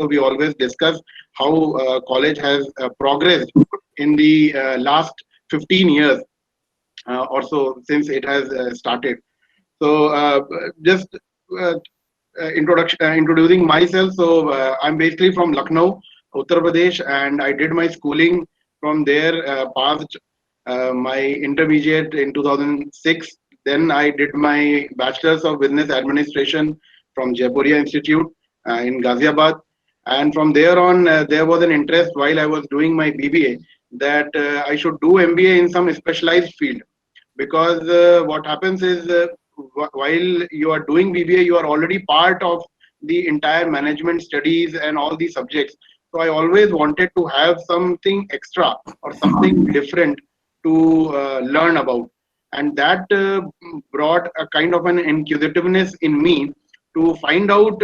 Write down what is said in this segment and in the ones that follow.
we always discuss how college has progressed in the last 15 years or so since it has started. So just uh, introducing myself. So I'm basically from Lucknow, Uttar Pradesh, and I did my schooling from there. Passed my intermediate in 2006. Then I did my bachelor's of business administration from Jaipuria Institute in Ghaziabad. And from there on, there was an interest while I was doing my BBA that I should do MBA in some specialized field, because what happens is while you are doing BBA, you are already part of the entire management studies and all these subjects. So I always wanted to have something extra or something different to learn about, and that brought a kind of an inquisitiveness in me to find out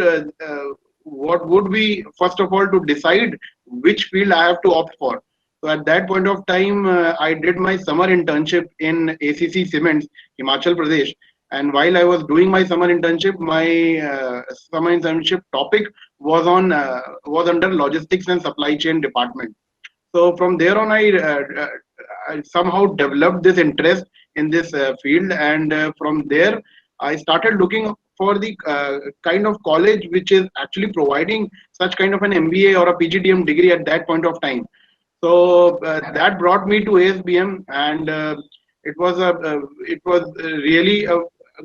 what would be, first of all, to decide which field I have to opt for. So at that point of time, I did my summer internship in ACC Cements, Himachal Pradesh. And while I was doing my my summer internship topic was under logistics and supply chain department. So from there on, I somehow developed this interest in this field, and from there, I started looking for the kind of college which is actually providing such kind of an MBA or a PGDM degree at that point of time. So that brought me to ASBM, and it was really a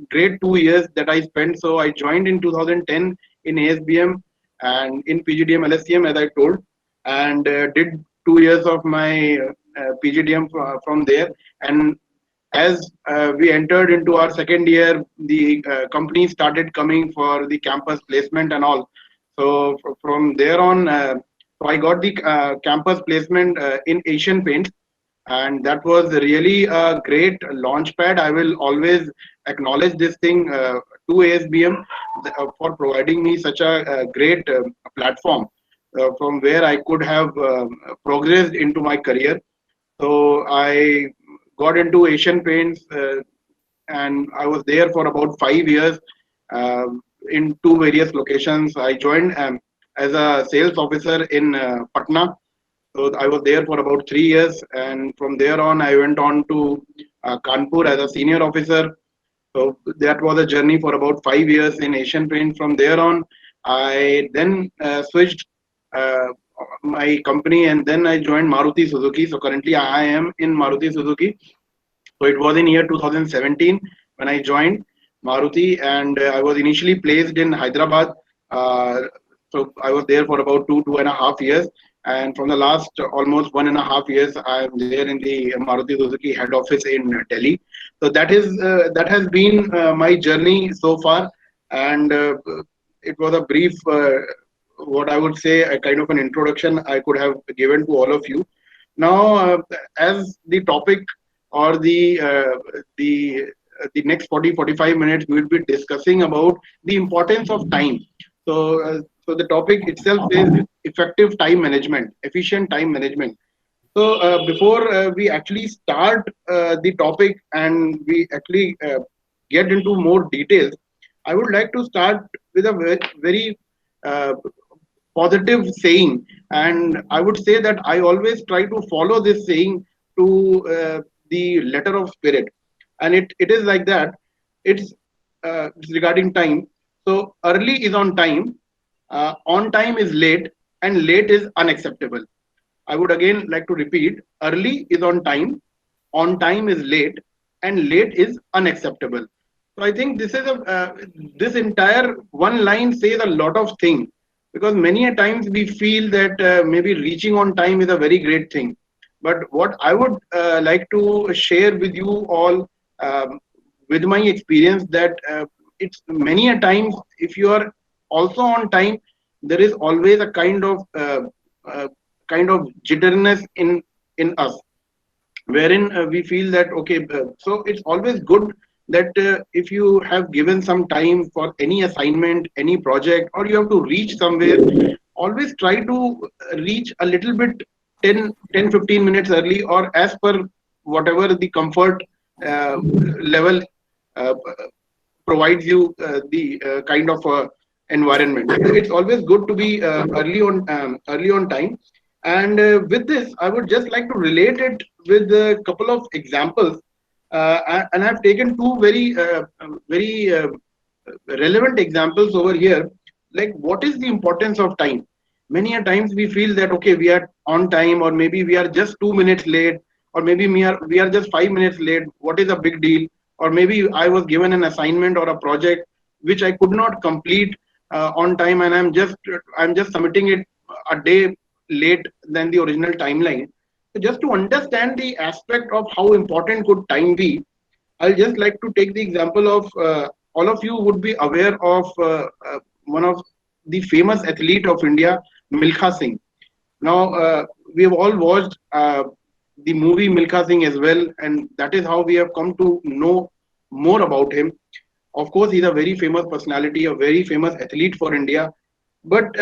great 2 years that I spent. So I joined in 2010 in ASBM and in PGDM LSCM, as I told, and did 2 years of my PGDM from there. And as we entered into our second year, the companies started coming for the campus placement and all. So from there on, so I got the campus placement in Asian Paints, and that was really a great launch pad. I will always acknowledge this thing to ASBM for providing me such a great platform from where I could have progressed into my career. So I got into Asian Paints, and I was there for about 5 years uh, in two various locations. I joined as a sales officer in Patna. So I was there for about 3 years, and from there on, I went on to Kanpur as a senior officer. So that was a journey for about 5 years in Asian Paint. From there on, I then switched uh, my company, and then I joined Maruti Suzuki. So currently, I am in Maruti Suzuki. So it was in year 2017 when I joined Maruti, and I was initially placed in Hyderabad. Uh, so I was there for about 2.5 years, and from the last almost 1.5 years, I am there in the Maruti Suzuki head office in Delhi. So that has been my journey so far, and it was a brief, what I would say, a kind of an introduction I could have given to all of you. Now, as the topic or the next 40-45 minutes, we will be discussing about the importance of time. So the topic itself is effective time management, efficient time management. So before we actually start the topic and we actually get into more details, I would like to start with a very uh, positive saying, and I would say that I always try to follow this saying to the letter of spirit, and it is like that. It's regarding time. So early is on time is late, and late is unacceptable. I would again like to repeat: early is on time is late, and late is unacceptable. So I think this entire one line says a lot of things, because many a times we feel that maybe reaching on time is a very great thing. But what I would like to share with you all, with my experience, that it's many a times, if you are also on time, there is always a uh, kind of jitteriness in us, wherein we feel that okay, so it's always good that if you have given some time for any assignment, any project, or you have to reach somewhere, always try to reach a little bit 10-15 minutes early, or as per whatever the comfort level uh, provides you the kind of environment. It's always good to be early on time. And with this, I would just like to relate it with a couple of examples. And I've taken two very relevant examples over here. Like, what is the importance of time? Many a times we feel that okay, we are on time, or maybe we are just 2 minutes late, or maybe we are just 5 minutes late. What is a big deal? Or maybe I was given an assignment or a project which I could not complete on time, and I'm just submitting it a day late than the original timeline. So just to understand the aspect of how important could time be, I'll just like to take the example of all of you would be aware of one of the famous athlete of India, Milkha Singh. Now, we have all watched the movie Milkha Singh as well, and that is how we have come to know more about him. Of course, he's a very famous personality, a very famous athlete for India. But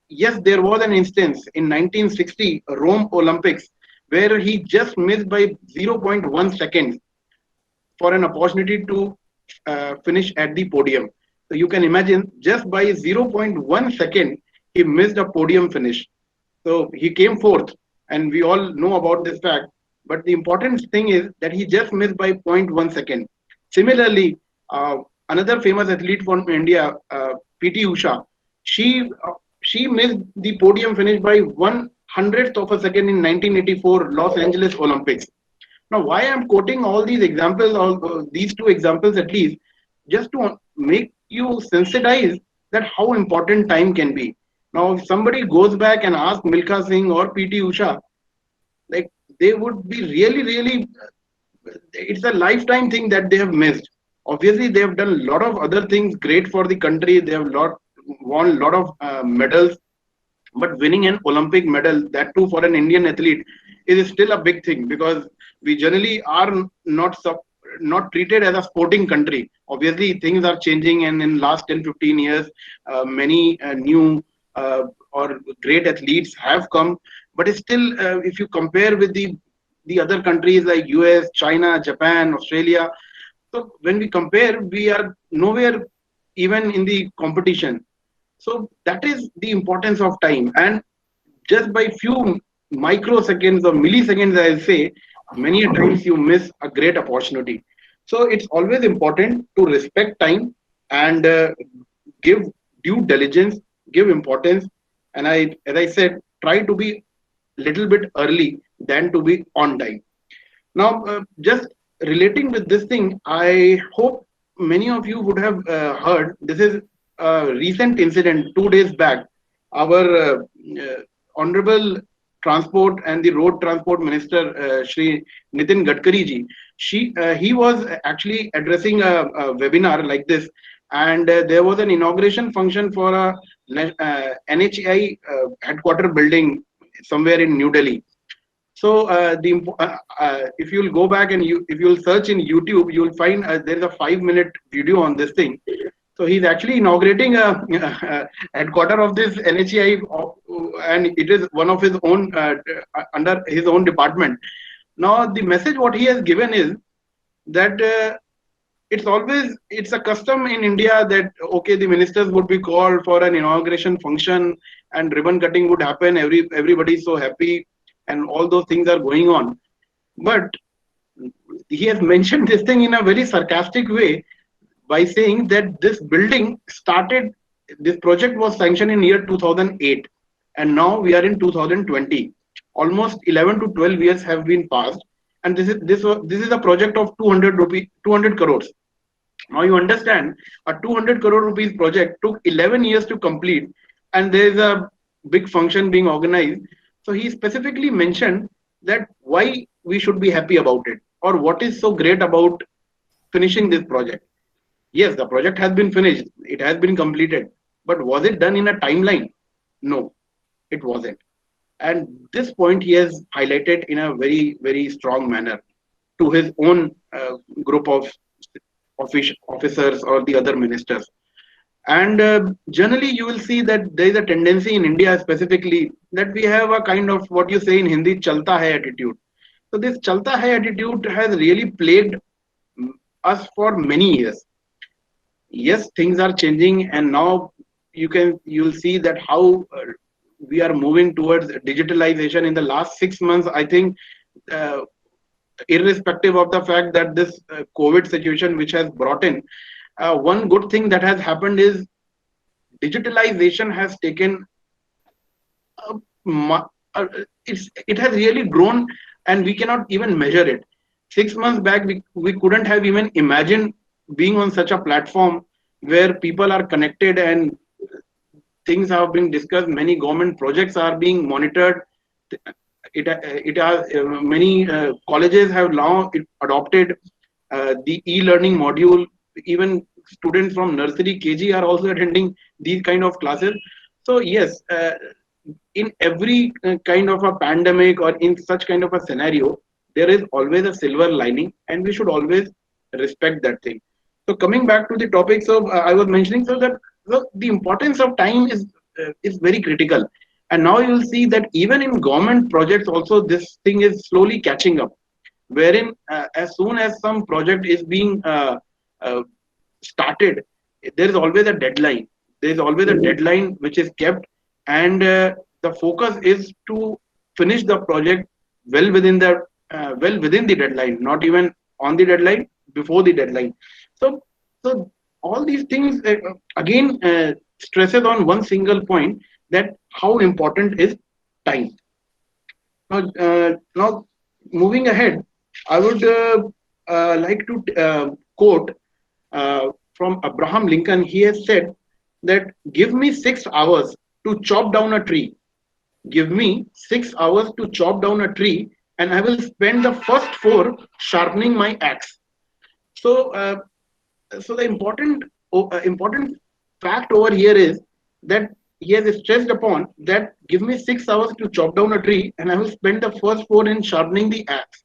yes, there was an instance in 1960 Rome Olympics where he just missed by zero point 0.1 seconds for an opportunity to finish at the podium. So you can imagine just by zero point 0.1 second, he missed a podium finish. So he came fourth, and we all know about this fact. But the important thing is that he just missed by zero point 0.1 second. Similarly, another famous athlete from India, PT Usha, she she missed the podium finish by 1/100th of a second in 1984 Los Angeles Olympics. Now, why I'm quoting all these examples, all these two examples at least, just to make you sensitize that how important time can be. Now, if somebody goes back and asks Milkha Singh or PT Usha, like they would be really, it's a lifetime thing that they have missed. Obviously, they have done a lot of other things great for the country. They have won a lot of medals, but winning an Olympic medal, that too for an Indian athlete, is still a big thing because we generally are not treated as a sporting country. Obviously, things are changing, and in last 10-15 years, many new or great athletes have come. But it's still, if you compare with the other countries like US, China, Japan, Australia, so when we compare, we are nowhere even in the competition. So that is the importance of time. And just by few microseconds or milliseconds, I'll say, many a times you miss a great opportunity. So it's always important to respect time and give due diligence, give importance. And as I said, try to be little bit early than to be on time. Now, just relating with this thing, I hope many of you would have heard. This is a recent incident 2 days back. Our Honorable Transport and the Road Transport Minister, Shri Nitin Gadkari ji, he was actually addressing a webinar like this, and there was an inauguration function for a NHAI headquarter building somewhere in New Delhi. So if you'll go back and if you'll search in YouTube, you'll find there is a 5 minute video on this thing. So he's actually inaugurating a headquarter of this NHAI, and it is one of his own under his own department. Now the message what he has given is that it's a custom in India that okay, the ministers would be called for an inauguration function and ribbon cutting would happen. Everybody's so happy and all those things are going on. But he has mentioned this thing in a very sarcastic way by saying that this project was sanctioned in year 2008, and now we are in 2020. Almost 11 to 12 years have been passed, and this is a project of 200 crores. Now you understand, a 200 crore rupees project took 11 years to complete, and there is a big function being organized. So he specifically mentioned that why we should be happy about it, or what is so great about finishing this project. Yes, the project has been finished, it has been completed, but was it done in a timeline? No, it wasn't. And this point he has highlighted in a very strong manner to his own group of officers or the other ministers. And generally, you will see that there is a tendency in India specifically that we have a kind of what you say in Hindi, chalta hai attitude. So this chalta hai attitude has really plagued us for many years. Yes, things are changing, and now you'll see that how we are moving towards digitalization in the last 6 months. I think, uh, irrespective of the fact that this COVID situation which has brought in, one good thing that has happened is digitalization has taken uh, mu- it has really grown, and we cannot even measure it. 6 months back, we couldn't have even imagined being on such a platform where people are connected and things have been discussed. Many government projects are being monitored. It has many colleges have now adopted the e-learning module. Even students from nursery KG are also attending these kind of classes. So yes, in every kind of a pandemic or in such kind of a scenario, there is always a silver lining, and we should always respect that thing. So coming back to the topic, so I was mentioning so that the importance of time is very critical, and now you will see that even in government projects also this thing is slowly catching up, wherein as soon as some project is being uh, started, there is always a deadline. There is always a deadline which is kept, and the focus is to finish the project well within the deadline, not even on the deadline, before the deadline. So, so all these things again stresses on one single point, that how important is time. Now, moving ahead, I would like to quote from Abraham Lincoln. He has said that, "Give me 6 hours to chop down a tree. Give me 6 hours to chop down a tree, and I will spend the first four sharpening my axe." So, so the important fact over here is that he has stressed upon that, give me 6 hours to chop down a tree, and I will spend the first four in sharpening the axe.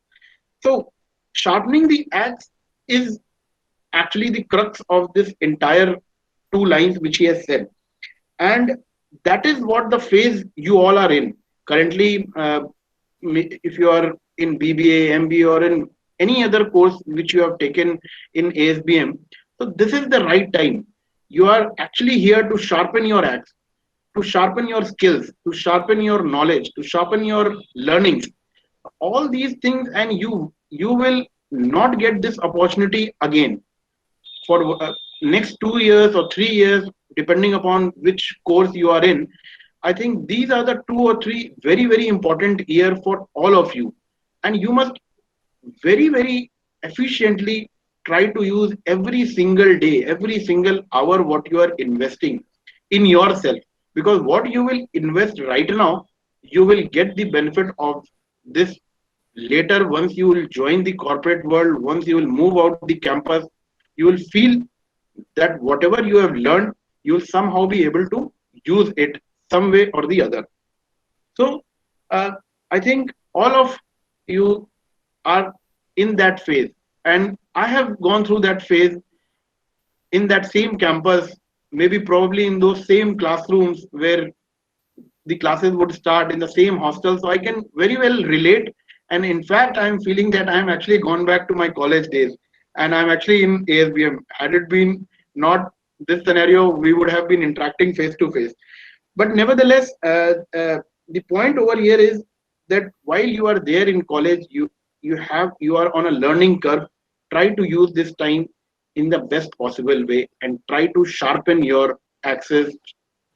So sharpening the axe is actually the crux of this entire two lines which he has said, and that is what the phase you all are in currently. If you are in BBA, MBA, or in any other course which you have taken in ASBM, so this is the right time. You are actually here to sharpen your axe, to sharpen your skills, to sharpen your knowledge, to sharpen your learnings, all these things, and you will not get this opportunity again for next 2 years or 3 years, depending upon which course you are in. I think these are the 2 or 3 very, very important year for all of you, and you must very, very efficiently try to use every single day, every single hour what you are investing in yourself, because what you will invest right now, you will get the benefit of this later. Once you will join the corporate world, once you will move out the campus, you will feel that whatever you have learned, you will somehow be able to use it some way or the other. So uh, I think all of you are in that phase, and I have gone through that phase in that same campus, maybe probably in those same classrooms where the classes would start, in the same hostel. So I can very well relate, and in fact I'm feeling that I'm actually gone back to my college days, and I'm actually in ASBM. Had it been not this scenario, we would have been interacting face to face. But nevertheless, the point over here is that while you are there in college, you are on a learning curve. Try to use this time in the best possible way, and try to sharpen your axes.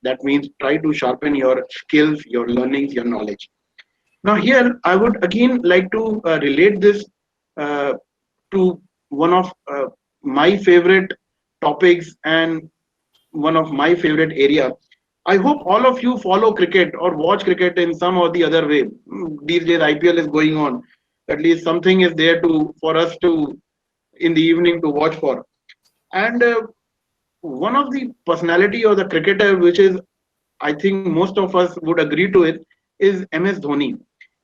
That means try to sharpen your skills, your learnings, your knowledge. Now here I would again like to relate this uh, to one of my favorite topics and one of my favorite area. I hope all of you follow cricket or watch cricket in some or the other way. These days IPL is going on. At least something is there to for us to in the evening to watch for. And one of the personality or the cricketer which is, I think most of us would agree to it, is MS Dhoni.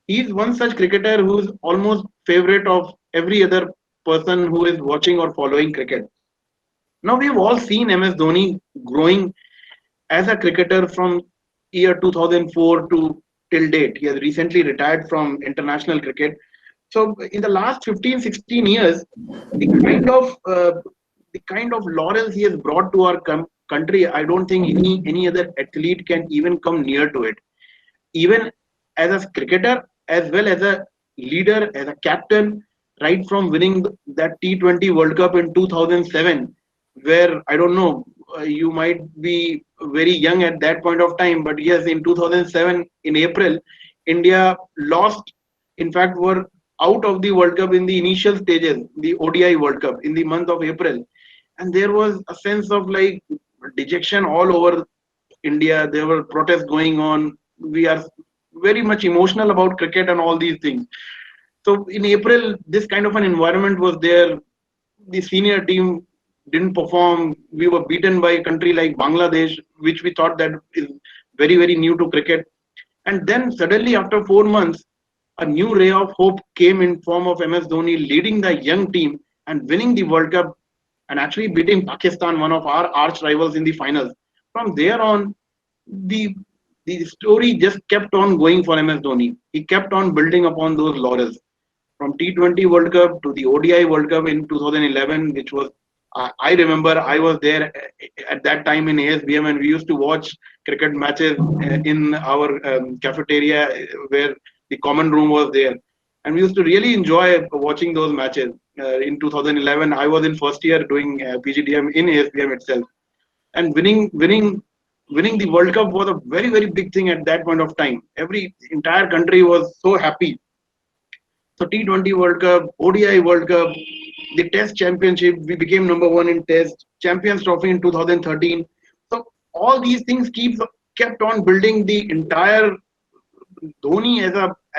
He's one such cricketer who's almost favorite of every other person who is watching or following cricket. Now we've all seen MS Dhoni growing as a cricketer from year 2004 to till date. He has recently retired from international cricket. So in the last 15, 16 years, the kind of laurels he has brought to our country, I don't think any other athlete can even come near to it. Even as a cricketer, as well as a leader, as a captain, right from winning that T20 World Cup in 2007, where I don't know, you might be very young at that point of time, but yes, in 2007, in April, India lost, in fact, were out of the World Cup in the initial stages, the ODI World Cup in the month of April. And there was a sense of like dejection all over India. There were protests going on. We are very much emotional about cricket and all these things. So in April, this kind of an environment was there. The senior team didn't perform. We were beaten by a country like Bangladesh, which we thought that is very, very new to cricket. And then suddenly, after 4 months, a new ray of hope came in form of MS Dhoni leading the young team and winning the World Cup and actually beating Pakistan, one of our arch rivals in the finals. From there on, the the story just kept on going for MS Dhoni. He kept on building upon those laurels from T20 World Cup to the ODI World Cup in 2011, which was I remember I was there at that time in ASBM, and we used to watch cricket matches in our cafeteria where the common room was there, and we used to really enjoy watching those matches. In 2011, I was in first year doing PGDM in ASBM itself, and winning the World Cup was a very very big thing at that point of time. Every entire country was so happy. So T20 World Cup, ODI World Cup, the Test Championship, we became number one in Test, Champions Trophy in 2013. So all these things kept on building the entire Dhoni as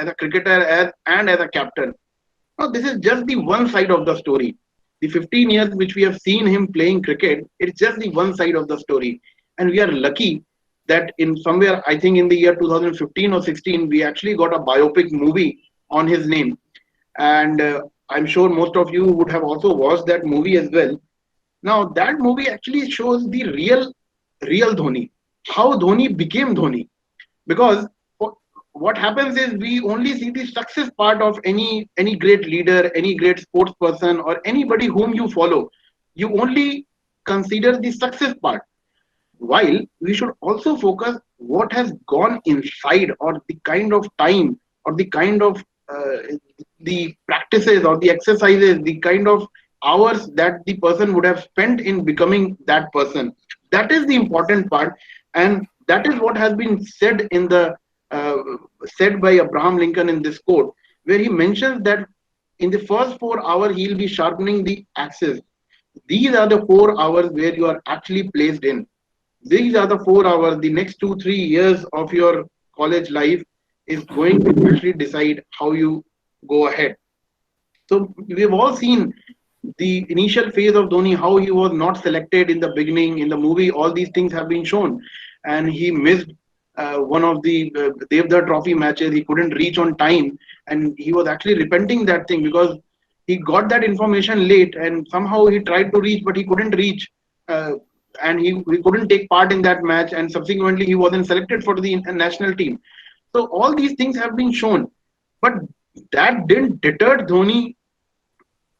a cricketer and as a captain. Now this is just the one side of the story. The 15 years which we have seen him playing cricket, it's just the one side of the story, and we are lucky that in somewhere I think in the year 2015 or 16 we actually got a biopic movie on his name, and I'm sure most of you would have also watched that movie as well. Now that movie actually shows the real Dhoni, how Dhoni became Dhoni, because what happens is we only see the success part of any great leader, any great sports person, or anybody whom you follow. You only consider the success part, while we should also focus what has gone inside, or the kind of time, or the kind of the practices or the exercises, the kind of hours that the person would have spent in becoming that person. That is the important part, and that is what has been said in the uh, said by Abraham Lincoln in this quote, where he mentions that in the first 4 hours he'll be sharpening the axes. These are the 4 hours where you are actually placed in. These are the 4 hours. The next 2 3 years of your college life is going to actually decide how you go ahead. So we've all seen the initial phase of Dhoni, how he was not selected in the beginning. In the movie, all these things have been shown, and he missed one of the Devdar Trophy matches. He couldn't reach on time, and he was actually repenting that thing because he got that information late, and somehow he tried to reach, but he couldn't reach, uh, and he couldn't take part in that match, and subsequently he wasn't selected for the national team. So all these things have been shown, but that didn't deter Dhoni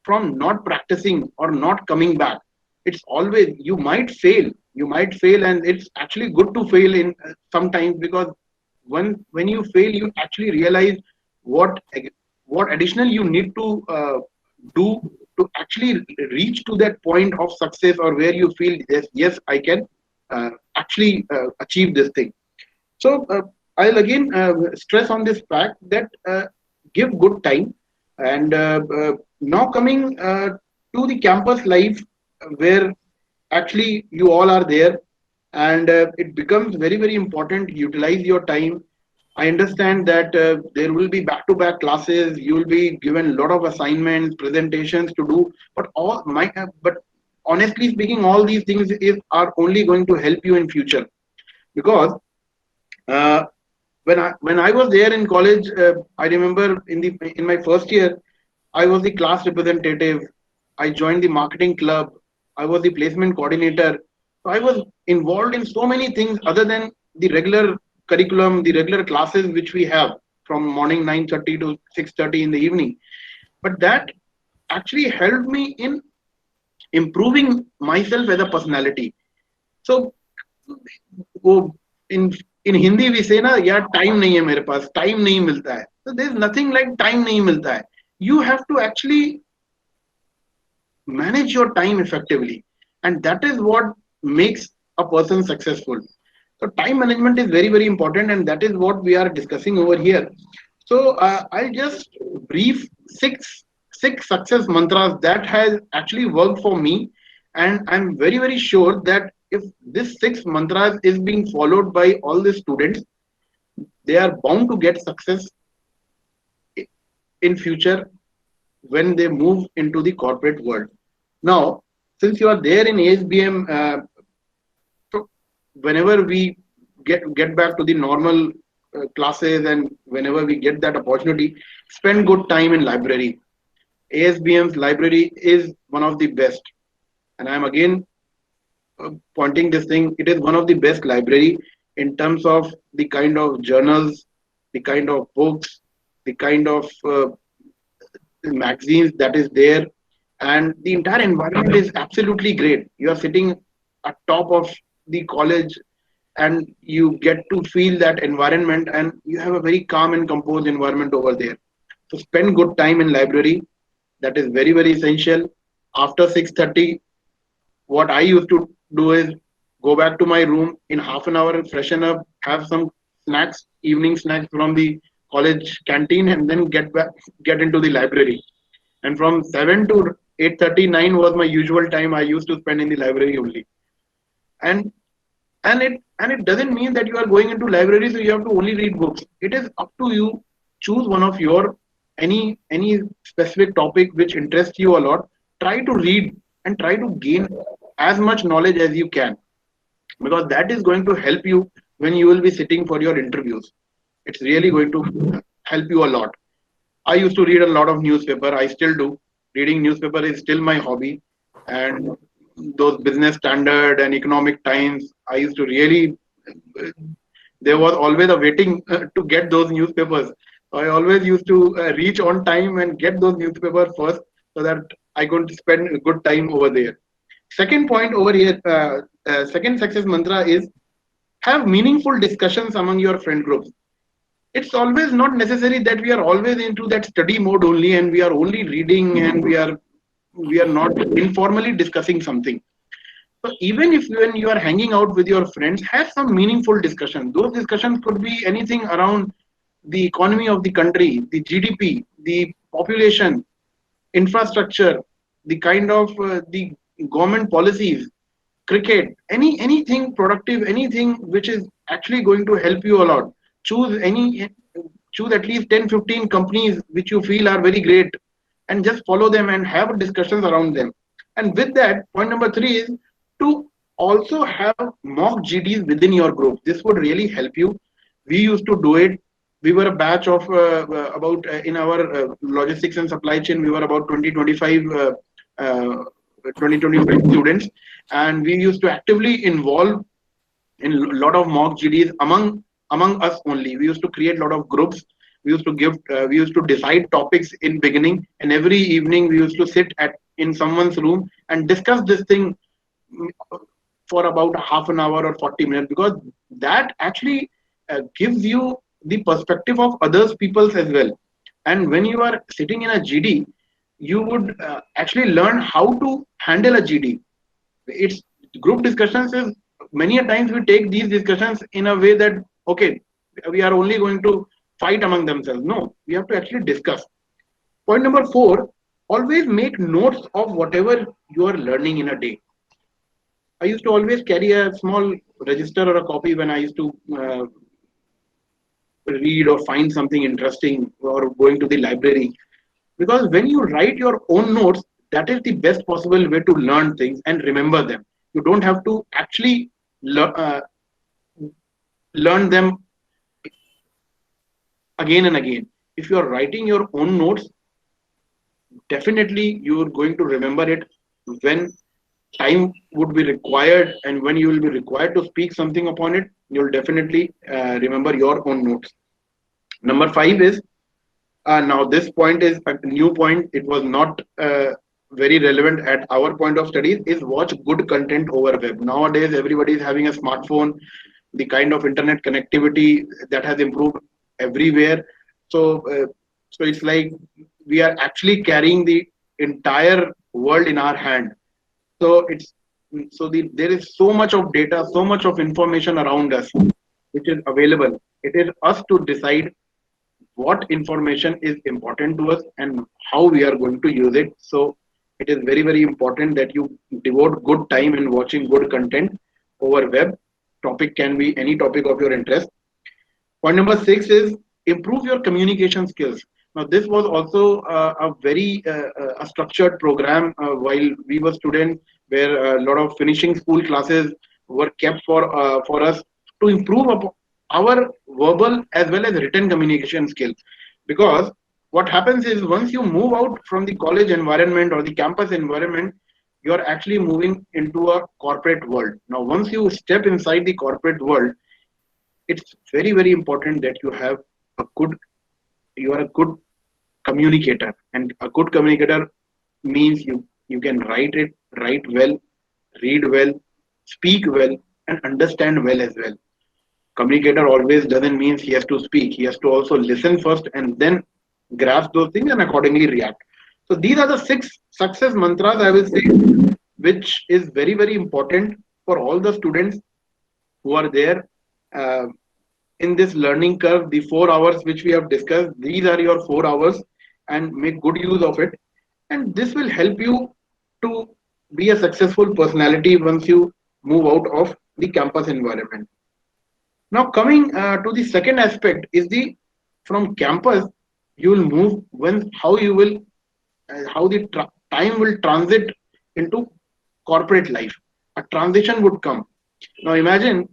from not practicing or not coming back. It's always you might fail, and it's actually good to fail in sometimes, because when you fail, you actually realize what what additional you need to do to actually reach to that point of success, or where you feel yes I can actually achieve this thing. So I'll again stress on this fact that give good time, and now coming to the campus life, where actually you all are there, and it becomes very very important to utilize your time. I understand that there will be back to back classes, you will be given a lot of assignments, presentations to do, but but honestly speaking, all these things are only going to help you in future, because uh, when I was there in college, I remember in my first year, I was the class representative. I joined the marketing club. I was the placement coordinator. So I was involved in so many things other than the regular curriculum, the regular classes which we have from morning 9:30 to 6:30 in the evening. But that actually helped me in improving myself as a personality. So वो in in Hindi we say ना यार time नहीं है मेरे पास, time नहीं मिलता है. So there is nothing like time नहीं मिलता है. You have to actually manage your time effectively, and that is what makes a person successful. So time management is very very important, and that is what we are discussing over here. So I'll just brief six success mantras that has actually worked for me, and I'm very very sure that if this six mantras is being followed by all the students, they are bound to get success in future when they move into the corporate world. Now, since you are there in ASBM, so whenever we get back to the normal classes, and whenever we get that opportunity, spend good time in library. ASBM's library is one of the best, and I'm again pointing this thing. It is one of the best library in terms of the kind of journals, the kind of books, the kind of magazines that is there, and the entire environment is absolutely great. You are sitting at top of the college, and you get to feel that environment, and you have a very calm and composed environment over there. So spend good time in library. That is very very essential. After 6:30, what I used to do is go back to my room in half an hour, freshen up, have some snacks, evening snacks from the college canteen, and then get into the library. And from 7 to 8:39 was my usual time I used to spend in the library only. And it doesn't mean that you are going into library so you have to only read books. It is up to you. Choose one of your any specific topic which interests you a lot. Try to read and try to gain as much knowledge as you can, because that is going to help you when you will be sitting for your interviews. It's really going to help you a lot. I used to read a lot of newspaper. I still do. Reading newspaper is still my hobby, and those Business Standard and Economic Times. I used to really. There was always a waiting to get those newspapers. So I always used to reach on time and get those newspapers first, so that I could spend a good time over there. Second point over here. Second success mantra is have meaningful discussions among your friend groups. It's always not necessary that we are always into that study mode only, and we are only reading, and we are not informally discussing something. So even if when you are hanging out with your friends, have some meaningful discussion. Those discussions could be anything around the economy of the country, the GDP, the population, infrastructure, the kind of the government policies, cricket, anything productive, anything which is actually going to help you a lot. Choose at least 10-15 companies which you feel are very great, and just follow them and have discussions around them. And with that, point number three is to also have mock GDs within your group. This would really help you. We used to do it. We were a batch of about in our logistics and supply chain, we were about 20-25 students, and we used to actively involve in a lot of mock GDs among us only. We used to create a lot of groups. We used to decide topics in beginning, and every evening we used to sit at in someone's room and discuss this thing for about half an hour or 40 minutes, because that actually gives you the perspective of others peoples as well. And when you are sitting in a GD, you would actually learn how to handle a GD. It's group discussions is many a times we take these discussions in a way that okay, we are only going to fight among themselves. No, we have to actually discuss. Point number four, always make notes of whatever you are learning in a day. I used to always carry a small register or a copy when I used to read or find something interesting or going to the library, because when you write your own notes, that is the best possible way to learn things and remember them. You don't have to actually learn them again and again. If you are writing your own notes, definitely you are going to remember it when time would be required, and when you will be required to speak something upon it, you'll definitely remember your own notes. Number five is now this point is a new point. It was not very relevant at our point of studies is watch good content over web. Nowadays, everybody is having a smartphone. The kind of internet connectivity that has improved everywhere. So, so it's like we are actually carrying the entire world in our hand. So there is so much of data, so much of information around us, which is available. It is us to decide what information is important to us and how we are going to use it. So it is very, very important that you devote good time in watching good content over web. Topic can be any topic of your interest. Point number six is improve your communication skills. Now, this was also a very a structured program while we were students, where a lot of finishing school classes were kept for us to improve our verbal as well as written communication skills. Because what happens is once you move out from the college environment or the campus environment, you are actually moving into a corporate world. Now, once you step inside the corporate world, it's very, very important that you are a good communicator, and a good communicator means you can write well, read well, speak well, and understand well as well. Communicator always doesn't mean he has to speak. He has to also listen first and then grasp those things and accordingly react. So these are the six success mantras, I will say, which is very, very important for all the students who are there uh, in this learning curve. The 4 hours which we have discussed, these are your 4 hours, and make good use of it. And this will help you to be a successful personality once you move out of the campus environment. Now, coming to the second aspect is the from campus you will move when how you will how the time will transit into corporate life. A transition would come. Now, imagine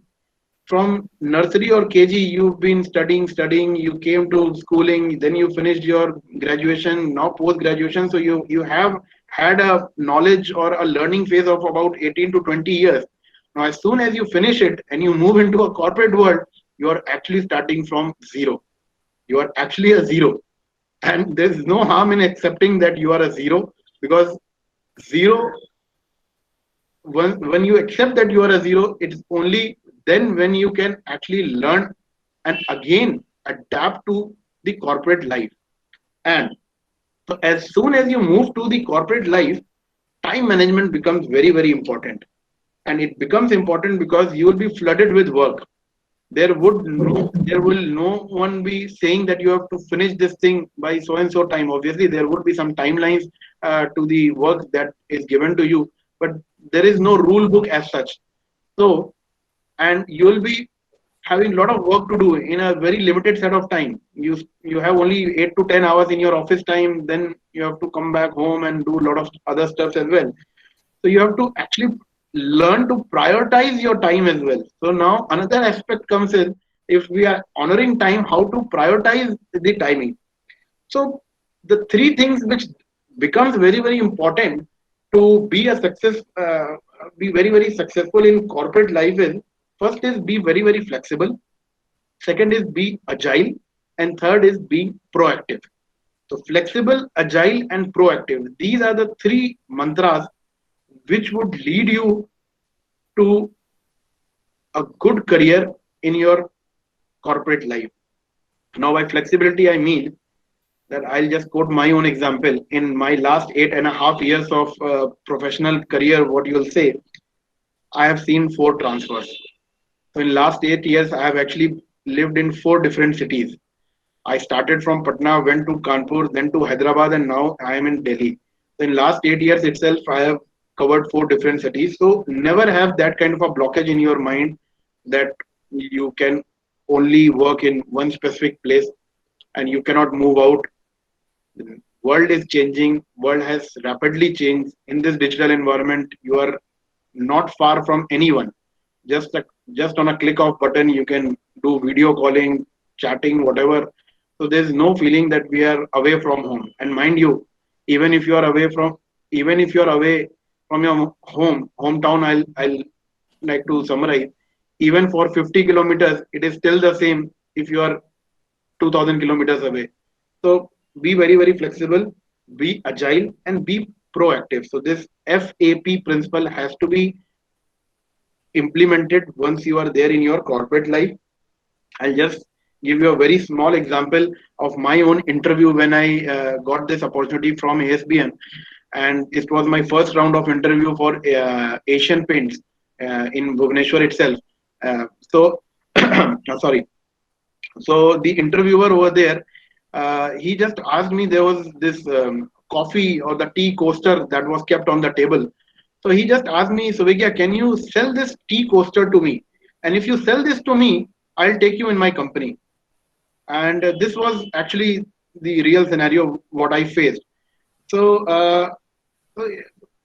from nursery or KG, you've been studying, you came to schooling, then you finished your graduation, now post graduation. So you have had a knowledge or a learning phase of about 18 to 20 years. Now, as soon as you finish it and you move into a corporate world, you are actually starting from zero. You are actually a zero. And there's no harm in accepting that you are a zero, because zero, when you accept that you are a zero, it's only then when you can actually learn and again adapt to the corporate life. And so as soon as you move to the corporate life, time management becomes very, very important. And it becomes important because you will be flooded with work. There will no one be saying that you have to finish this thing by so and so time. Obviously there would be some timelines to the work that is given to you, but there is no rule book as such. So, and you will be having a lot of work to do in a very limited set of time. You have only 8 to 10 hours in your office time, then you have to come back home and do a lot of other stuff as well. So you have to actually learn to prioritize your time as well. So now another aspect comes in, if we are honoring time, how to prioritize the timing. So the three things which becomes very, very important to be a success, be very, very successful in corporate life is, first is be very, very flexible. Second is be agile, and third is being proactive. So flexible, agile, and proactive. These are the three mantras which would lead you to a good career in your corporate life. Now, by flexibility, I mean that I'll just quote my own example. In my last 8.5 years of professional career, what you'll say, I have seen 4 transfers. So in last 8 years, I have actually lived in 4 different cities. I started from Patna, went to Kanpur, then to Hyderabad, and now I am in Delhi. So in last 8 years itself, I have covered 4 different cities. So never have that kind of a blockage in your mind that you can only work in one specific place and you cannot move out. The world is changing. World has rapidly changed. In this digital environment, you are not far from anyone. Just a, just on a click of button, you can do video calling, chatting, whatever. So there's no feeling that we are away from home. And mind you, even if you are away from, even if you are away from your hometown, I'll like to summarize. Even for 50 kilometers, it is still the same if you are 2000 kilometers away. So be very, very flexible, be agile, and be proactive. So this FAP principle has to be implemented once you are there in your corporate life. I'll just give you a very small example of my own interview when I got this opportunity from ASBN, and it was my first round of interview for Asian Paints in Bhubaneswar itself. So, sorry. So the interviewer over there, he just asked me. There was this coffee or the tea coaster that was kept on the table. So he just asked me, Suvegya, can you sell this tea coaster to me? And if you sell this to me, I'll take you in my company. And this was actually the real scenario what I faced. So, so,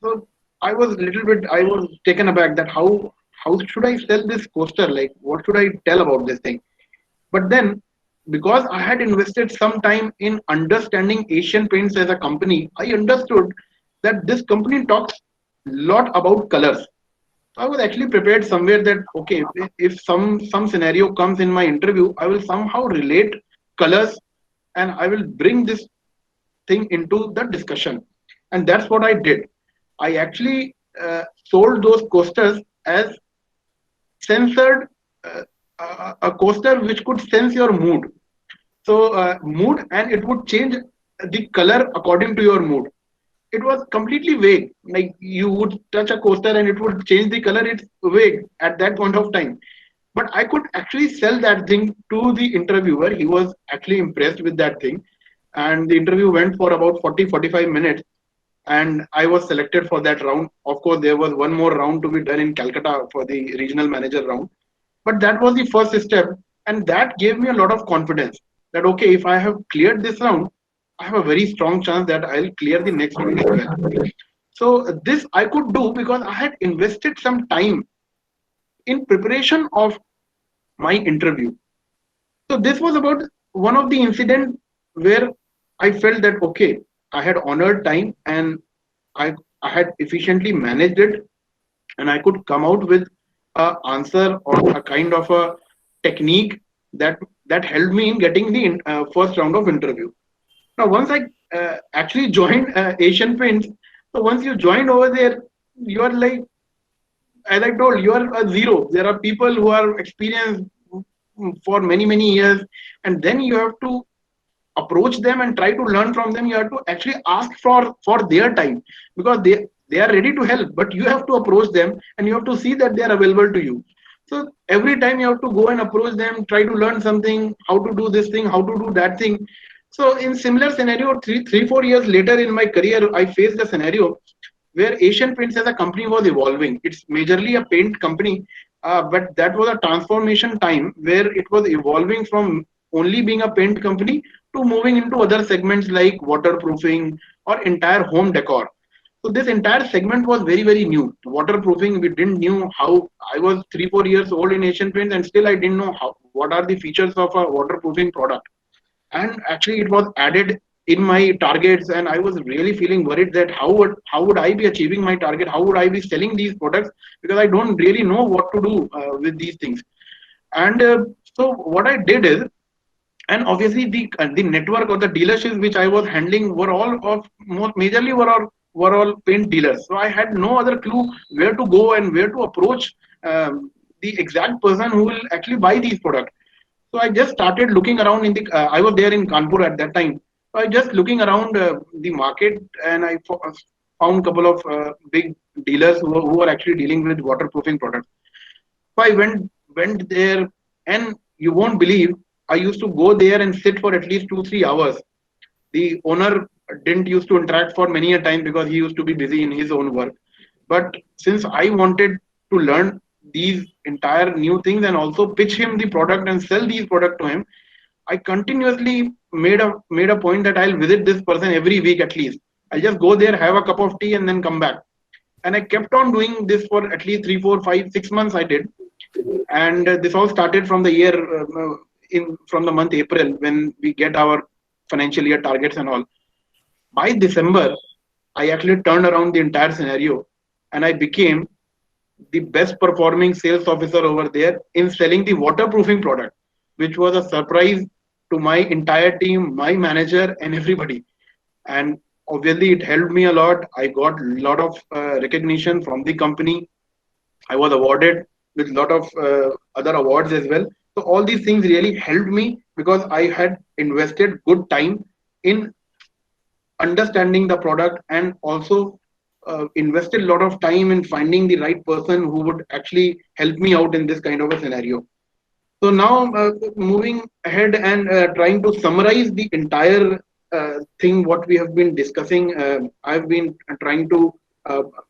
so I was a little bit, I was taken aback that how should I sell this coaster? Like, what should I tell about this thing? But then, because I had invested some time in understanding Asian Paints as a company, I understood that this company talks a lot about colors. I was actually prepared somewhere that okay, if some scenario comes in my interview, I will somehow relate colors and I will bring this thing into the discussion, and that's what I did. I actually sold those coasters as censored a coaster which could sense your mood. So mood, and it would change the color according to your mood. It was completely vague. Like you would touch a coaster and it would change the color. It's vague at that point of time. But I could actually sell that thing to the interviewer. He was actually impressed with that thing. And the interview went for about 40-45 minutes. And I was selected for that round. Of course, there was one more round to be done in Calcutta for the regional manager round. But that was the first step. And that gave me a lot of confidence that, okay, if I have cleared this round, I have a very strong chance that I'll clear the next round as well. So this I could do because I had invested some time in preparation of my interview. So this was about one of the incident where I felt that okay, I had honored time and I, I had efficiently managed it and I could come out with a answer or a kind of a technique that helped me in getting the first round of interview. Now, once I actually joined Asian Paints, so once you join over there, you are like, as I told, you are a zero. There are people who are experienced for many years, and then you have to approach them and try to learn from them. You have to actually ask for their time because they are ready to help, but you have to approach them and you have to see that they are available to you. So every time you have to go and approach them, try to learn something, how to do this thing, how to do that thing. So in similar scenario, 4 years later in my career, I faced a scenario where Asian Paints as a company was evolving. It's majorly a paint company, but that was a transformation time where it was evolving from only being a paint company to moving into other segments like waterproofing or entire home decor. So this entire segment was very new. Waterproofing, we didn't knew how. I was 3-4 years old in Asian Paints, and still I didn't know how what are the features of a waterproofing product. And actually, it was added in my targets, and I was really feeling worried that how would I be achieving my target? How would I be selling these products? Because I don't really know what to do with these things. And so what I did is, and obviously the network or the dealerships which I was handling were all of most majorly were all paint dealers. So I had no other clue where to go and where to approach the exact person who will actually buy these products. So I just started looking around in the. I was there in Kanpur at that time. So I just looking around the market and I found a couple of big dealers who are actually dealing with waterproofing products. So I went there, and you won't believe I used to go there and sit for at least 2-3 hours. The owner didn't used to interact for many a time because he used to be busy in his own work. But since I wanted to learn these entire new things and also pitch him the product and sell these product to him, I continuously made a point that I'll visit this person every week at least. I'll just go there, have a cup of tea, and then come back. And I kept on doing this for at least 3, 4, 5, 6 months. I did, and this all started from the year in from the month April when we get our financial year targets and all. By December, I actually turned around the entire scenario, and I became the best performing sales officer over there in selling the waterproofing product, which was a surprise to my entire team, my manager, and everybody. And Obviously, it helped me a lot. I got a lot of recognition from the company. I was awarded with a lot of other awards as well. So all these things really helped me because I had invested good time in understanding the product, and also invested a lot of time in finding the right person who would actually help me out in this kind of a scenario. So now, moving ahead and trying to summarize the entire thing what we have been discussing, I've been trying to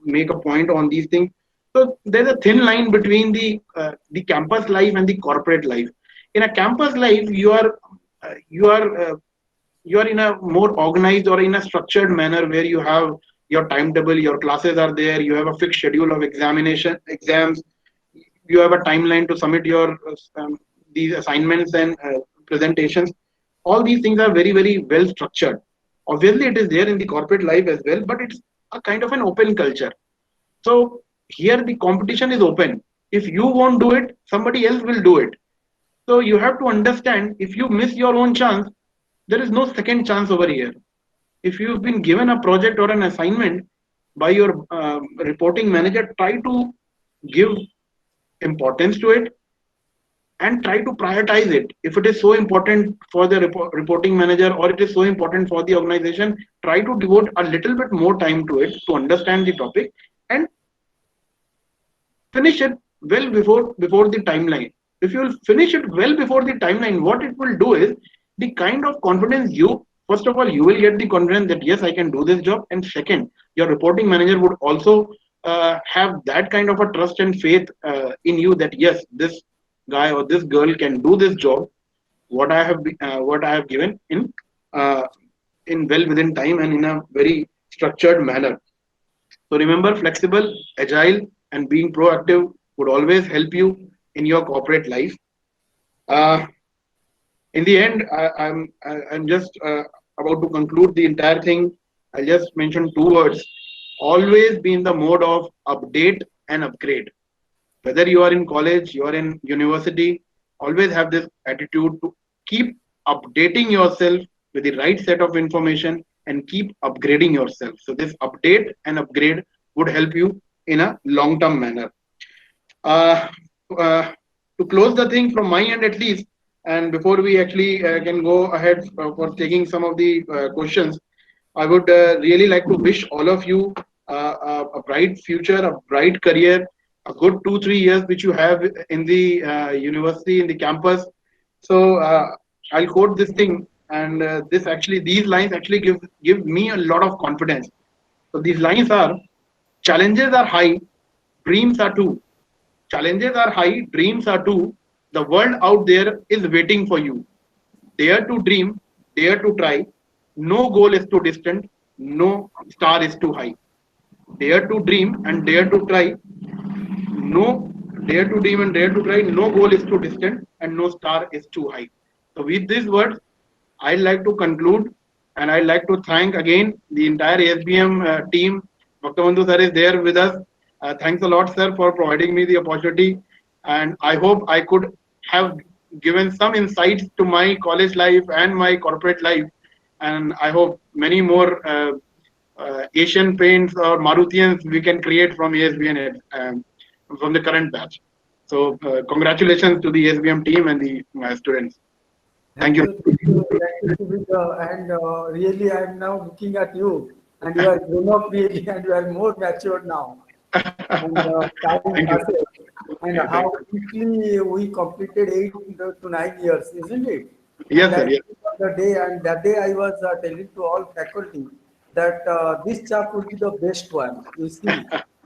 make a point on these things. So there's a thin line between the campus life and the corporate life. In a campus life, uh, you are uh, you are in a more organized or in a structured manner where you have your timetable, your classes are there, you have a fixed schedule of exams, you have a timeline to submit your these assignments and presentations. All these things are very very well structured. Obviously it is there in the corporate life as well, but it's a kind of an open culture. So here the competition is open. If you won't do it, somebody else will do it. So you have to understand, if you miss your own chance, there is no second chance over here. If you've been given a project or an assignment by your reporting manager, try to give importance to it and try to prioritize it. If it is so important for the reporting manager, or it is so important for the organization, try to devote a little bit more time to it to understand the topic and finish it well before the timeline. If you will finish it well before the timeline, what it will do is, the kind of confidence you, first of all, you will get the confidence that yes, I can do this job, and second, your reporting manager would also have that kind of a trust and faith in you, that yes, this guy or this girl can do this job, what I have given uh, in well within time and in a very structured manner. So remember, flexible, agile, and being proactive would always help you in your corporate life. Uh, in the end, I'm just about to conclude the entire thing. I'll just mention two words. Always be in the mode of update and upgrade. Whether you are in college, you are in university, always have this attitude to keep updating yourself with the right set of information and keep upgrading yourself. So this update and upgrade would help you in a long-term manner. Uh, uh, to close the thing from my end at least, and before we actually can go ahead for taking some of the questions, I would really like to wish all of you a bright future, a bright career, a good 2 3 years which you have in the university, in the campus. So I'll quote this thing, and these lines actually give me a lot of confidence. So these lines are: challenges are high, dreams are too. Challenges are high, dreams are too. The world out there is waiting for you. Dare to dream, dare to try. No goal is too distant, no star is too high. Dare to dream and dare to try. No, dare to dream and dare to try. No goal is too distant and no star is too high. So, with these words, I'd like to conclude, and I'd like to thank again the entire ASBM team. Dr. Bandhu sir is there with us. Thanks a lot, sir, for providing me the opportunity. And I hope I could have given some insights to my college life and my corporate life. And I hope many more Asian Paints or Marutians we can create from ASBN, from the current batch. So, congratulations to the ASBM team and the students. Thank Thank you. you, thank you, Sumit. And really, I'm now looking at you, and you are grown up really, and you are more matured now. And time Thank you. passes, and Yeah, how thank you. quickly we completed 8 to 9 years, isn't it? And Yes, I sir. Yes. remember the day, and that day I was telling to all faculty that this chap will be the best one, you see, and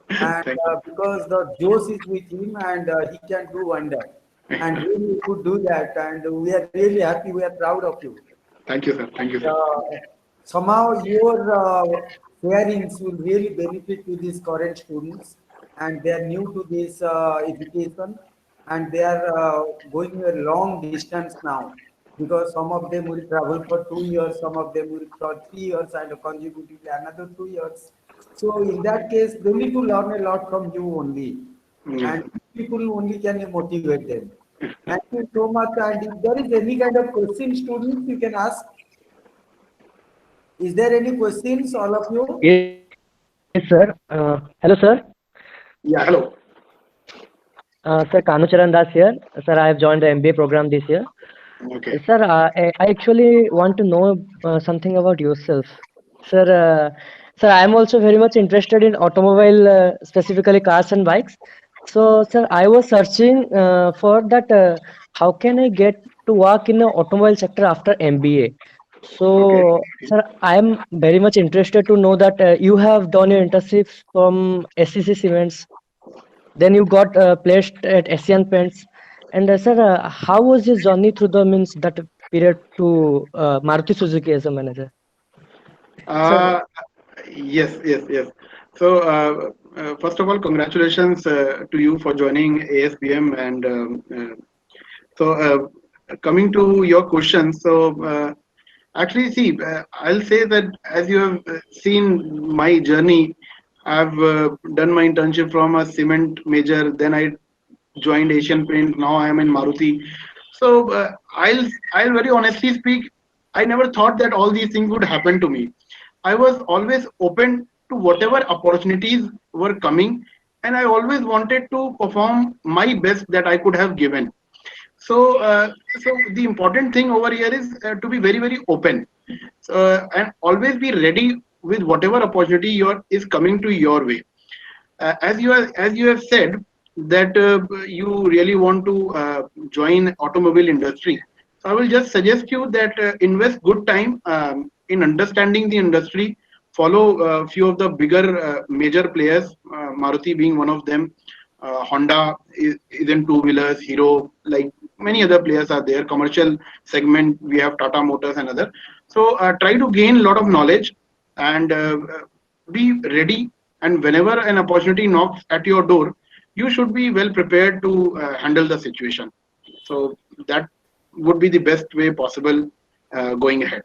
Thank you. because the Jose is with him, and he can do wonder, and really he could do that, and we are really happy, we are proud of you. Thank you, sir. Thank you, sir. Somehow your sharings will really benefit to these current students, and they are new to this education, and they are going a long distance now, because some of them will travel for 2 years, some of them will for 3 years, and consecutively another 2 years. So in that case, they need to learn a lot from you only, Yes, and sir. people only can motivate them. Thank you so much. And if there is any kind of question, students, you can ask. Is there any questions, all of you? Yes, sir. Hello, sir. Yeah, hello. Sir, Kanucharan Das here. Sir, I have joined the MBA program this year. Okay. Sir, I actually want to know something about yourself. Sir, sir, I am also very much interested in automobile, specifically cars and bikes. So, sir, I was searching for that. How can I get to work in the automobile sector after MBA? Okay. So, sir, I am very much interested to know that you have done your internship from SCC Cements, then you got placed at Asian Paints. And sir, how was your journey through the means that period to Maruti Suzuki as a manager? Sir, Uh, yes. So, first of all, congratulations to you for joining ASBM. And coming to your question, actually, see, I'll say that as you have seen my journey, I've done my internship from a cement major, then I joined Asian Paint. Now I am in Maruti. So I'll very honestly speak. I never thought that all these things would happen to me. I was always open to whatever opportunities were coming, and I always wanted to perform my best that I could have given. So the important thing over here is to be very open, and always be ready with whatever opportunity is coming to your way. As you have said that you really want to join automobile industry, so I will just suggest you that invest good time in understanding the industry. Follow a few of the bigger major players, Maruti being one of them. Honda is in two wheelers, Hero, like many other players are there. Commercial segment, we have Tata Motors and other. So try to gain a lot of knowledge and be ready. And whenever an opportunity knocks at your door, you should be well prepared to handle the situation. So that would be the best way possible going ahead.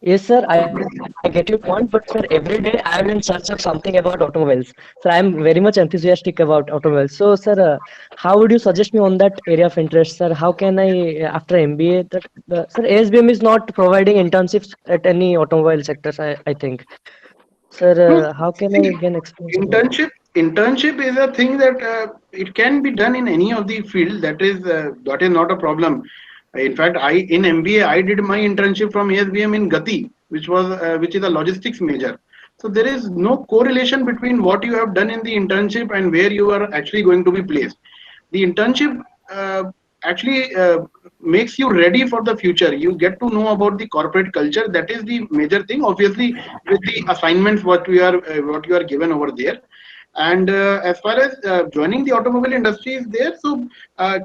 yes, sir, I get your point, but sir, every day I am in search of something about automobiles. Sir, I am very much enthusiastic about automobiles. So, sir, how would you suggest me on that area of interest, sir? How can I, after MBA, that sir, ASBM is not providing internships at any automobile sectors, I think. Sir, No, how can I see, gain experience about? internship is a thing that it can be done in any of the field. That is not a problem. In fact, I in MBA I did my internship from ASBM in Gati, which is a logistics major. So there is no correlation between what you have done in the internship and where you are actually going to be placed. The internship actually makes you ready for the future. You get to know about the corporate culture. That is the major thing. Obviously, with the assignments what you are given over there. And as far as joining the automobile industry is there, so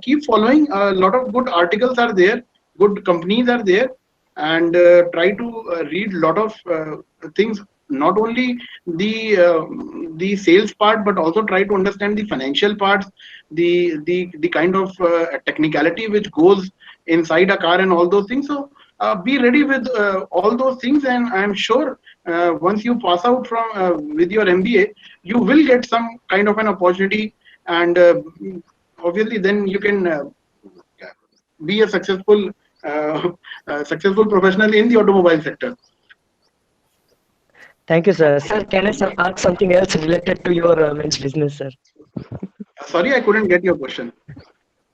keep following. A lot of good articles are there, good companies are there, and try to read a lot of things. Not only the sales part, but also try to understand the financial parts, the kind of technicality which goes inside a car and all those things. So be ready with all those things, and I'm sure once you pass out from with your MBA, you will get some kind of an opportunity, and obviously then you can be a uh, successful professional in the automobile sector. Thank you, sir. Sir, can I ask something else related to your men's business, sir? Sorry, I couldn't get your question.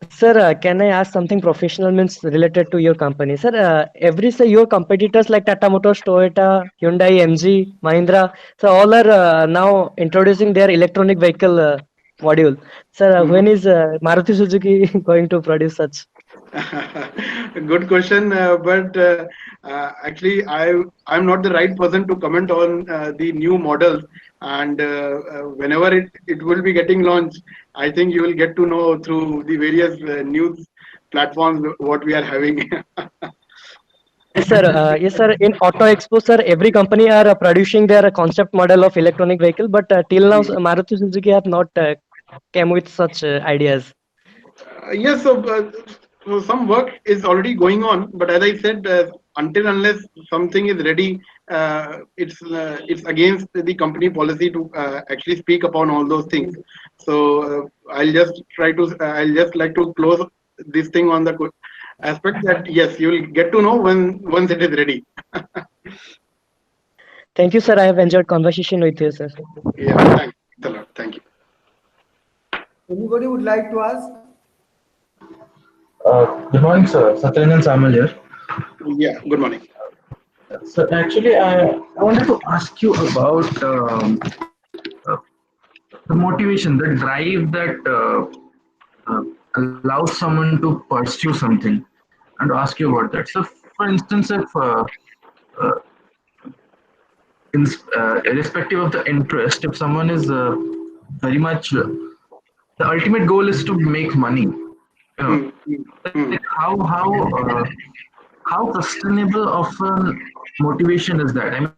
Sir, can I ask something professional means related to your company? Sir, every say your competitors like Tata Motors, Toyota, Hyundai, MG, Mahindra, so all are now introducing their electronic vehicle module. Sir, Mhm. when is Maruti Suzuki going to produce such? Good question, but actually, I'm not the right person to comment on the new models. And whenever it will be getting launched, I think you will get to know through the various news platforms what we are having. Yes, sir. Yes, sir. In Auto Expo, sir, every company are producing their concept model of electronic vehicle, but till now, Maruti Suzuki have not came with such ideas. Yes, so some work is already going on, but as I said, until unless something is ready, it's against the company policy to actually speak upon all those things. So I'll just like to close this thing on the aspect that yes, you will get to know when once it is ready. Thank you, sir. I have enjoyed conversation with you, sir. Yeah, thanks a lot. Thank you. Anybody would like to ask? Good morning, sir. Satyanand Samal here. Yeah, good morning. So actually, I wanted to ask you about uh, the motivation, the drive that allows someone to pursue something, and to ask you about that. So, for instance, if uh, irrespective of the interest, if someone is very much the ultimate goal is to make money, Hmm, hmm, hmm. like how sustainable of a motivation is that? I mean,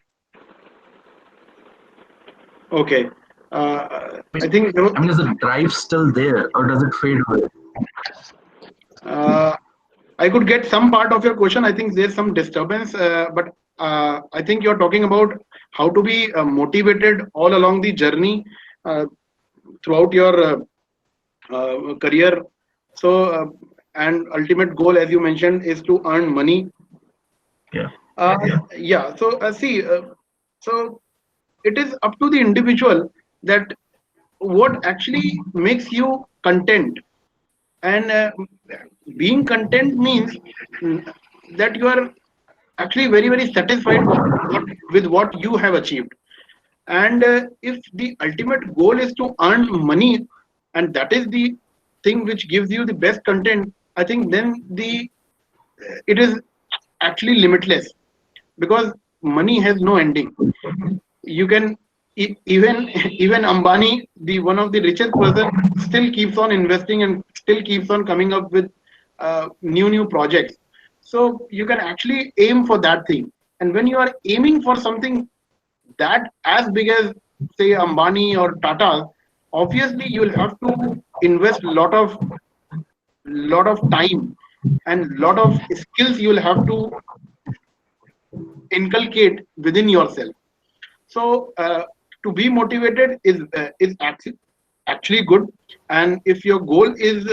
Okay. I think I mean, is the drive still there, or does it fade away? uh, I could get some part of your question. I think there's some disturbance, but I think you're talking about how to be motivated all along the journey uh, throughout your career. So, and ultimate goal, as you mentioned, is to earn money. Yeah. Yeah. So, see, so it is up to the individual that what actually makes you content. And being content means that you are actually very, very satisfied with what you have achieved. And if the ultimate goal is to earn money, and that is the thing which gives you the best content, I think then it is actually limitless, because money has no ending. You can even even Ambani, the one of the richest person, still keeps on investing and still keeps on coming up with new projects. So you can actually aim for that thing, and when you are aiming for something that as big as, say, Ambani or Tata, obviously you'll have to invest lot of time and lot of skills you'll have to inculcate within yourself. So to be motivated is actually good, and if your goal is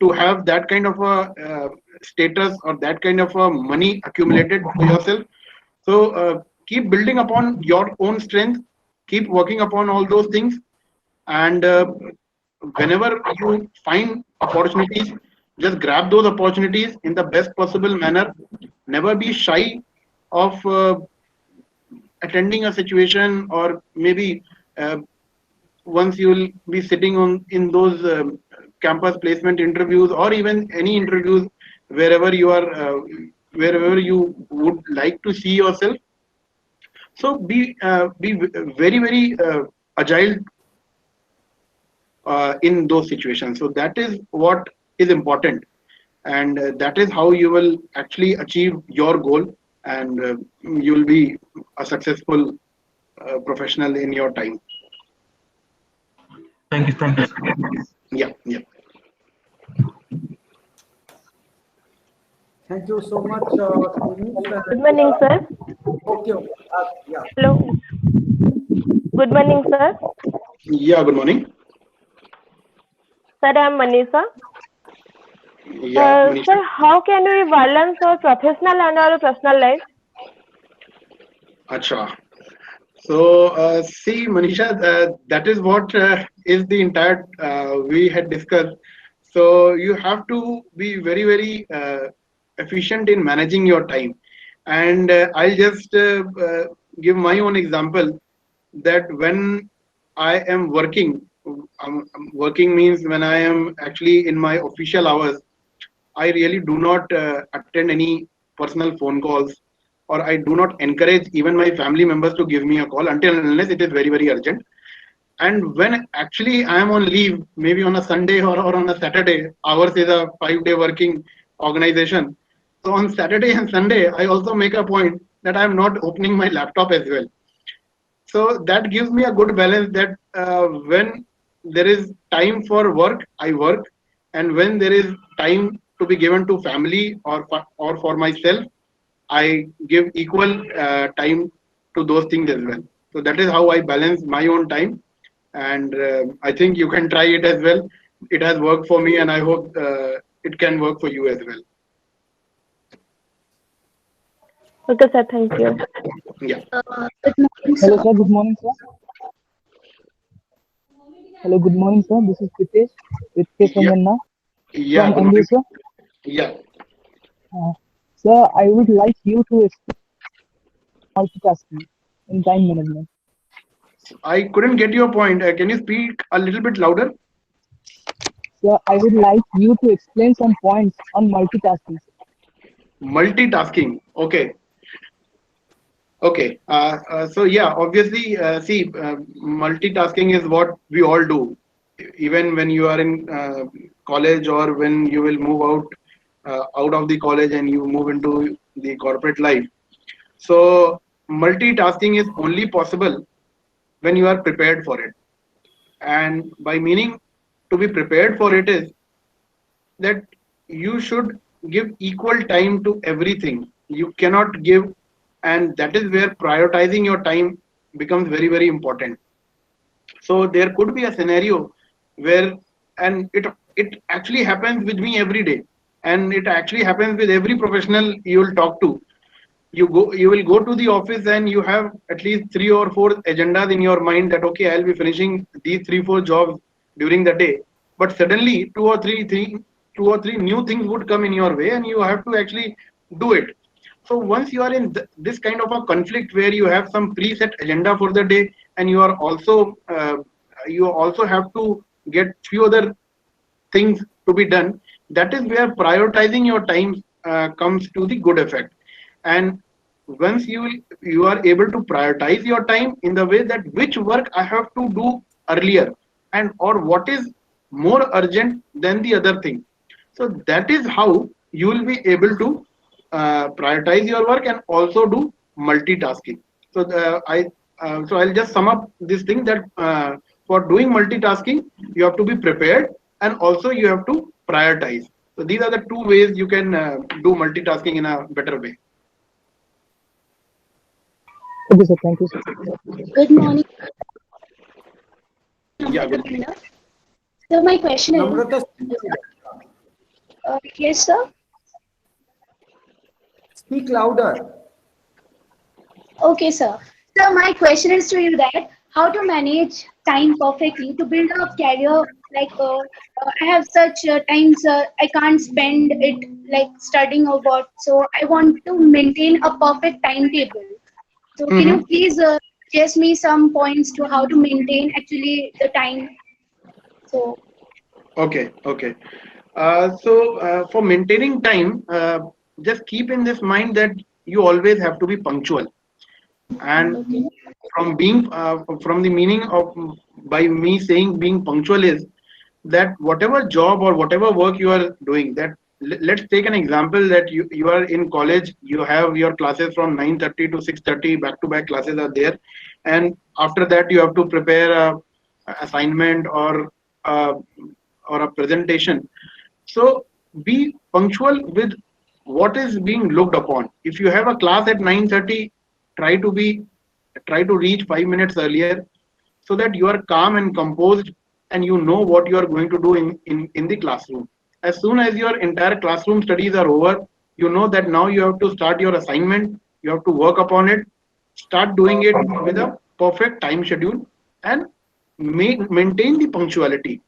to have that kind of a status or that kind of a money accumulated for yourself, so keep building upon your own strength, keep working upon all those things, and whenever you find opportunities, just grab those opportunities in the best possible manner. Never be shy of attending a situation, or maybe uh, once you will be sitting on in those campus placement interviews, or even any interviews wherever you are, wherever you would like to see yourself. So be very, very agile in those situations. So that is what is important, and that is how you will actually achieve your goal, and you will be a successful professional in your time. Thank you, sir. Yeah, yeah. Thank you so much, Srinivas. Good morning, sir. Okay, okay. Yeah. Hello. Good morning, sir. Yeah, good morning. Sir, I am Manisha. Yeah, Manisha. Sir, how can we balance our professional and our personal life? Acha. So, see, Manisha, that is what is the entire we had discussed. So, you have to be very, very efficient in managing your time. And I'll just give my own example, that when I am working, working means when I am actually in my official hours, I really do not attend any personal phone calls, or I do not encourage even my family members to give me a call until and unless it is very, very urgent. And when actually I am on leave, maybe on a Sunday or on a Saturday, ours is a 5-day working organization. So on Saturday and Sunday, I also make a point that I am not opening my laptop as well. So that gives me a good balance, that when there is time for work, I work, and when there is time to be given to family or for myself, I give equal time to those things as well. So that is how I balance my own time, and I think you can try it as well. It has worked for me, and I hope it can work for you as well. Okay, sir. Thank you. Yeah. Good morning, Hello, sir. sir. Good morning, sir. Hello, good morning, sir. This is Pritesh Yeah. Ranjanna Yeah. from Good MBA, morning. sir. Yeah. Sir, I would like you to explain multitasking in time management. I couldn't get your point. Can you speak a little bit louder? Sir, I would like you to explain some points on multitasking. Multitasking. Okay. Okay. So yeah, obviously, see, multitasking is what we all do, even when you are in college or when you will move out of the college and you move into the corporate life. So multitasking is only possible when you are prepared for it. And by meaning to be prepared for it is that you should give equal time to everything. You cannot give, and that is where prioritizing your time becomes very, very important. So there could be a scenario where, and it actually happens with me every day, and it actually happens with every professional you will talk to. You will go to the office and you have at least 3 or 4 agendas in your mind that okay, I'll be finishing these 3 4 jobs during the day, but suddenly two or three new things would come in your way and you have to actually do it. So once you are in this kind of a conflict where you have some preset agenda for the day and you also have to get few other things to be done, that is where prioritizing your time comes to the good effect. And once you are able to prioritize your time in the way that which work I have to do earlier, and or what is more urgent than the other thing, so that is how you will be able to prioritize your work and also do multitasking. So I'll just sum up this thing that for doing multitasking you have to be prepared and also you have to prioritize. So these are the two ways you can do multitasking in a better way. Okay, sir. Thank you, sir. Good morning, Yeah, Namrata good. Panda. So my question is, Namrata, yes, sir. speak louder. Okay, sir. So my question is to you that how to manage time perfectly to build a career like I have such times I can't spend it like studying or what. So I want to maintain a perfect timetable. So can you Hmm. please suggest me some points to how to maintain actually the time? So Okay, okay. For maintaining time, just keep in this mind that you always have to be punctual. And okay. from the meaning of by me saying being punctual is that whatever job or whatever work you are doing, that let's take an example that you are in college, you have your classes from 9:30 to 6:30, back to back classes are there, and after that you have to prepare a assignment uh, or a presentation. So be punctual with what is being looked upon. If you have a class at 9:30, try to be try to reach 5 minutes earlier so that you are calm and composed and you know what you are going to do in the classroom. As soon as your entire classroom studies are over, you know that now you have to start your assignment, you have to work upon it, start doing it with a perfect time schedule and maintain the punctuality.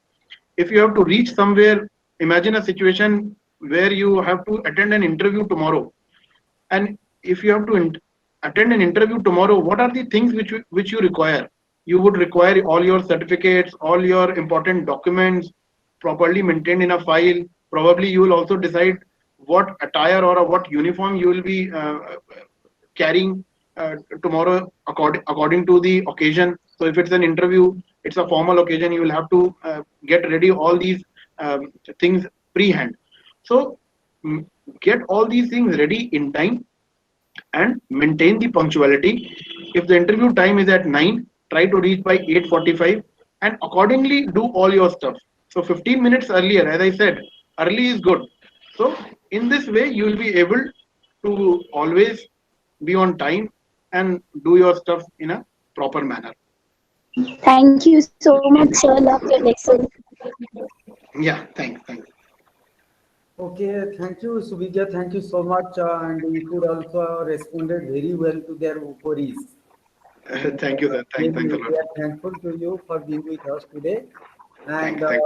If you have to reach somewhere, imagine a situation where you have to attend an interview tomorrow, and if you have to attend an interview tomorrow, what are the things which you require? You would require all your certificates, all your important documents properly maintained in a file. Probably you will also decide what attire or what uniform you will be carrying tomorrow according to the occasion. So if it's an interview, it's a formal occasion, you will have to get ready all these things pre-hand. So mm, get all these things ready in time and maintain the punctuality. If the interview time is at 9, try to reach by 8:45 and accordingly do all your stuff. So 15 minutes earlier, as I said, early is good. So in this way, you will be able to always be on time and do your stuff in a proper manner. Thank you so much, sir. Love your lesson. Yeah, thanks. Okay, thank you, Subhidya. Thank you so much. And you could also responded very well to their queries. And Thank you, sir. Thanks a really, lot. we are thankful to you for being with us today. And Thanks.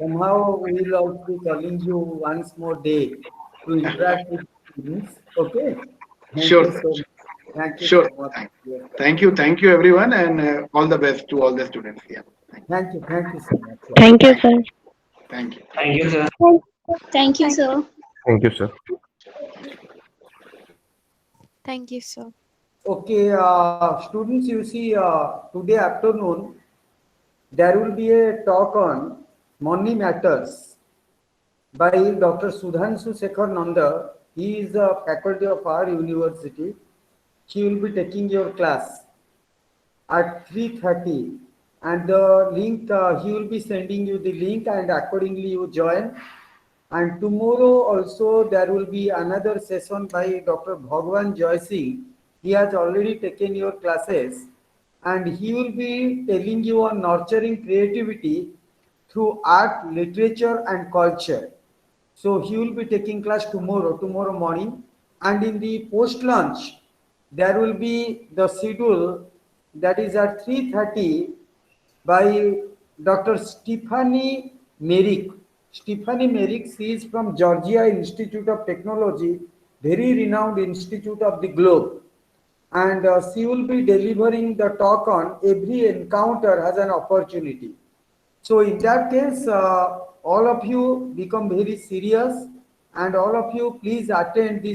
somehow we'll also be calling you once more day to interact with students. Okay. Thank Sure, you sir. so much. Thank you Sure. so much. Yes, sir. Thank you, everyone, and all the best to all the students. Yeah. Thank you so much. Yeah. Thank you, Thank, sir. thank you. Thank you, sir. Thank you, sir. Thank you, sir. Thank you, sir. Okay, students, you see, today afternoon there will be a talk on money matters by Dr. Sudhanshu Sekhar Nanda. He is a faculty of our university. He will be taking your class at 3:30, and the link, he will be sending you the link, and accordingly you join. And tomorrow also there will be another session by Dr. Bhagwan Joy Singh. He has already taken your classes, and he will be telling you on nurturing creativity through art, literature, and culture. So he will be taking class tomorrow morning, and in the post lunch, there will be the schedule that is at 3:30 by Dr. Stephanie Merrick. Stephanie Merrick, she is from Georgia Institute of Technology, very renowned institute of the globe. And she will be delivering the talk on every encounter has an opportunity. So in that case, all of you become very serious, and all of you please attend this